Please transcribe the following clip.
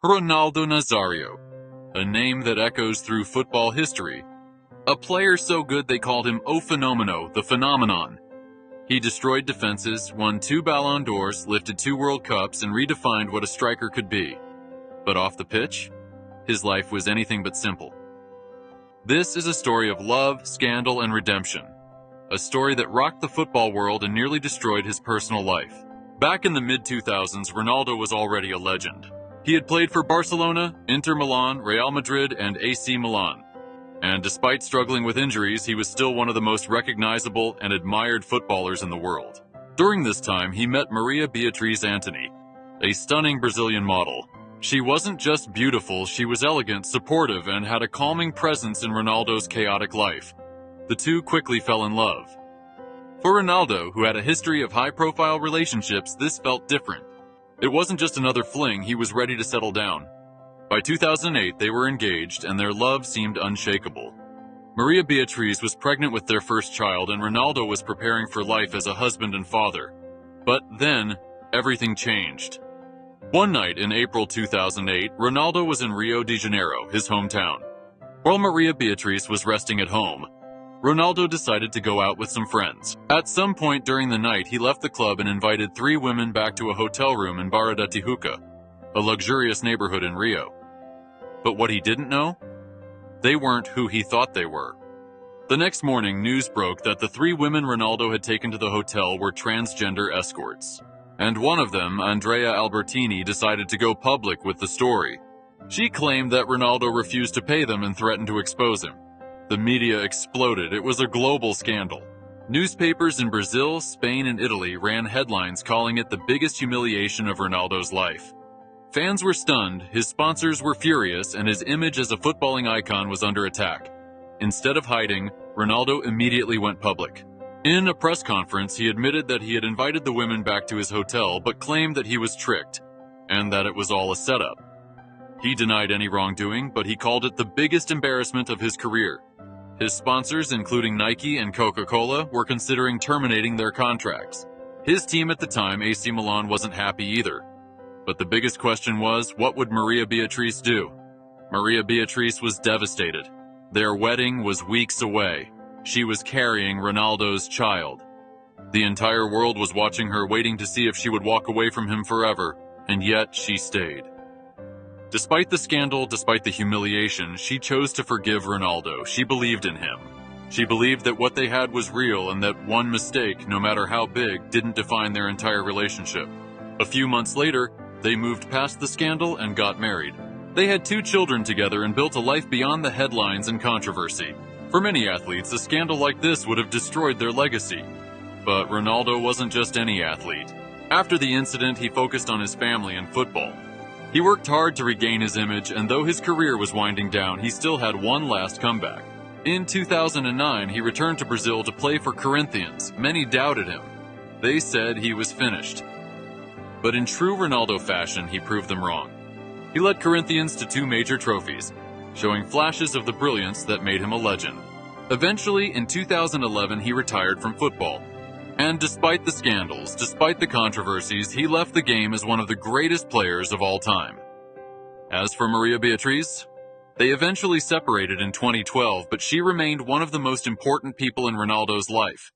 Ronaldo Nazário, a name that echoes through football history. A player so good they called him O Fenomeno, the phenomenon. He destroyed defenses, won 2 Ballon d'Ors, lifted 2 World Cups, and redefined what a striker could be. But off the pitch, his life was anything but simple. This is a story of love, scandal, and redemption. A story that rocked the football world and nearly destroyed his personal life. Back in the mid-2000s, Ronaldo was already a legend. He had played for Barcelona, Inter Milan, Real Madrid, and AC Milan. And despite struggling with injuries, he was still one of the most recognizable and admired footballers in the world. During this time, he met Maria Beatriz Antony, a stunning Brazilian model. She wasn't just beautiful, she was elegant, supportive, and had a calming presence in Ronaldo's chaotic life. The two quickly fell in love. For Ronaldo, who had a history of high-profile relationships, this felt different. It wasn't just another fling, he was ready to settle down. By 2008, they were engaged, and their love seemed unshakable. Maria Beatriz was pregnant with their first child, and Ronaldo was preparing for life as a husband and father. But then, everything changed. One night in April 2008, Ronaldo was in Rio de Janeiro, his hometown. While Maria Beatriz was resting at home, Ronaldo decided to go out with some friends. At some point during the night, he left the club and invited 3 women back to a hotel room in Barra da Tijuca, a luxurious neighborhood in Rio. But what he didn't know? They weren't who he thought they were. The next morning, news broke that the 3 women Ronaldo had taken to the hotel were transgender escorts. And one of them, Andrea Albertini, decided to go public with the story. She claimed that Ronaldo refused to pay them and threatened to expose him. The media exploded. It was a global scandal. Newspapers in Brazil, Spain, and Italy ran headlines calling it the biggest humiliation of Ronaldo's life. Fans were stunned, his sponsors were furious, and his image as a footballing icon was under attack. Instead of hiding, Ronaldo immediately went public. In a press conference, he admitted that he had invited the women back to his hotel, but claimed that he was tricked, and that it was all a setup. He denied any wrongdoing, but he called it the biggest embarrassment of his career. His sponsors, including Nike and Coca-Cola, were considering terminating their contracts. His team at the time, AC Milan, wasn't happy either. But the biggest question was, what would Maria Beatriz do? Maria Beatriz was devastated. Their wedding was weeks away. She was carrying Ronaldo's child. The entire world was watching her, waiting to see if she would walk away from him forever, and yet she stayed. Despite the scandal, despite the humiliation, she chose to forgive Ronaldo. She believed in him. She believed that what they had was real and that one mistake, no matter how big, didn't define their entire relationship. A few months later, they moved past the scandal and got married. They had 2 children together and built a life beyond the headlines and controversy. For many athletes, a scandal like this would have destroyed their legacy. But Ronaldo wasn't just any athlete. After the incident, he focused on his family and football. He worked hard to regain his image, and though his career was winding down, he still had one last comeback. In 2009, he returned to Brazil to play for Corinthians. Many doubted him. They said he was finished. But in true Ronaldo fashion, he proved them wrong. He led Corinthians to 2 major trophies, showing flashes of the brilliance that made him a legend. Eventually, in 2011, he retired from football. And despite the scandals, despite the controversies, he left the game as one of the greatest players of all time. As for Maria Beatriz, they eventually separated in 2012, but she remained one of the most important people in Ronaldo's life.